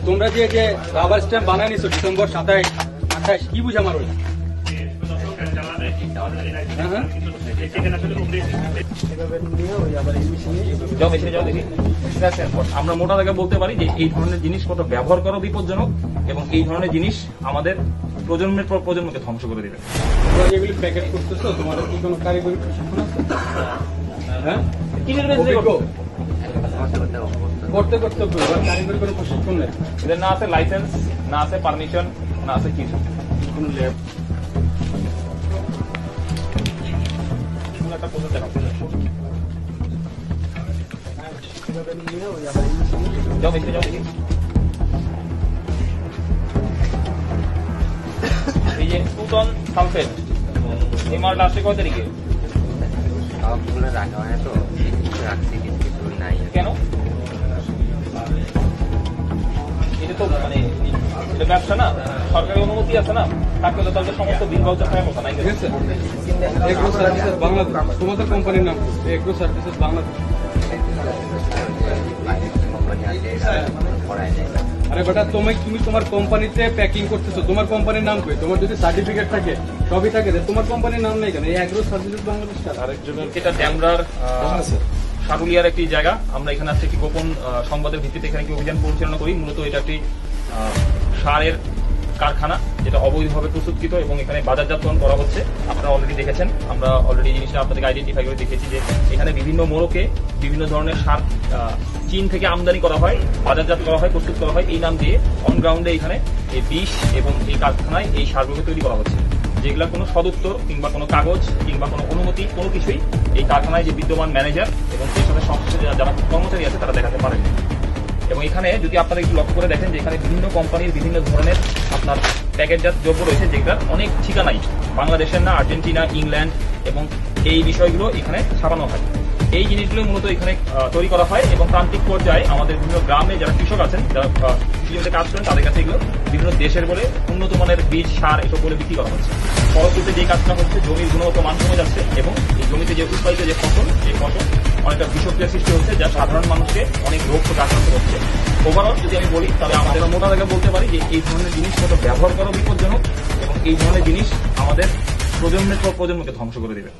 তোমরা যে rubber stamp বানায় নিছো ডিসেম্বর 27-28 কি বুঝে আমার আমরা মোটা দাগে বলতে পারি যে এই ধরনের জিনিসপত্র ব্যবহার করা বিপজ্জনক এবং এই ধরনের জিনিস আমাদের প্রজন্মের পর প্রজন্মকে ধ্বংস করে দেবে। তোমরা যেগুলি প্যাকেট করতেছো তোমার কি কোনো কারিগরি প্রশিক্ষণ আছে? হ্যাঁ করতে করতে কারিগরি কোনো প্রশিক্ষণ নেই, এদের না আছে লাইসেন্স, না আছে পারমিশন, না আছে কিছু কোনো ল্যাব। একটা পদ্ধতি যাও বেশি যাও দেখি। এই যে 2 টন সালফেট এই মালটা আসছে কয় তারিখে? সবগুলো রাখা হয় তো রাখছি কিছু নাই কেন? এটা তো মানে এটা ব্যবসা না, সরকারি অনুমতি আছে না, থাকলে তো তাদের সমস্ত বিল ভাউচার থাকার কথা নাই। ঠিক আছে? এগ্রো সার্ভিসেস বাংলাদেশ, তোমাদের কোম্পানির নাম এগ্রো সার্ভিসেস বাংলাদেশ। আরে বেটা তুমি তোমার কোম্পানিতে প্যাকিং করতেছো, তোমার কোম্পানির নাম কই? তোমার যদি সার্টিফিকেট থাকে সবই থাকে, তোমার কোম্পানির নাম নেই কেন? এই এগ্রো সার্ভিসেস বাংলাদেশ আরেকজনের। এটা ড্যামরার সারুলিয়ার একটি জায়গা। আমরা এখানে আসছে একটি গোপন সংবাদের ভিত্তিতে এখানে একটি অভিযান পরিচালনা করি। মূলত এটা একটি সারের কারখানা যেটা অবৈধভাবে প্রস্তুতকৃত এবং এখানে বাজারজাতকরণ করা হচ্ছে। আপনারা অলরেডি দেখেছেন, আমরা অলরেডি জিনিসটা আপনাদেরকে আইডেন্টিফাই করে দেখেছি যে এখানে বিভিন্ন মোড়কে বিভিন্ন ধরনের সার চীন থেকে আমদানি করা হয়, বাজারজাত করা হয়, প্রস্তুত করা হয়। এই নাম দিয়ে অন গ্রাউন্ডে এখানে এই বিষ এবং এই কারখানায় এই সারগুলো তৈরি করা হচ্ছে, যেগুলা কোনো সদুত্তর কিংবা কোনো কাগজ কিংবা কোনো অনুমতি কোনো কিছুই এই কারখানায় যে বিদ্যমান ম্যানেজার এবং সেই সাথে সংশ্লিষ্ট যারা কর্মচারী আছে তারা দেখাতে পারেন। এবং এখানে যদি আপনারা একটু লক্ষ্য করে দেখেন যে এখানে বিভিন্ন কোম্পানির বিভিন্ন ধরনের আপনার প্যাকেটজাত দ্রব্য রয়েছে, যেগুলোর অনেক ঠিকানাই বাংলাদেশের না, আর্জেন্টিনা, ইংল্যান্ড, এবং এই বিষয়গুলো এখানে ছাপানো হয়। এই জিনিসগুলো মূলত এখানে তৈরি করা হয় এবং প্রান্তিক পর্যায়ে আমাদের বিভিন্ন গ্রামে যারা কৃষক আছেন, যারা কৃষিজমিতে কাজ করেন, তাদের কাছে এগুলো বিভিন্ন দেশের বলে উন্নত মানের বীজ, সার এসব বলে বিক্রি করা হচ্ছে। ফলশ্রুতিতে যে কাজটা হচ্ছে জমির গুণগত মান কমে যাচ্ছে এবং এই জমিতে যে উৎপাদিত যে ফসল, এই ফসল অনেকটা বিষক্রিয়া সৃষ্টি হচ্ছে, যা সাধারণ মানুষকে অনেক রোগ থেকে আক্রান্ত করছে। ওভারঅল যদি আমি বলি তাহলে আমাদের মোটা দাগে বলতে পারি যে এই ধরনের জিনিসপত্র ব্যবহার করা বিপজ্জনক এবং এই ধরনের জিনিস আমাদের প্রজন্মের পর প্রজন্মকে ধ্বংস করে দেবে।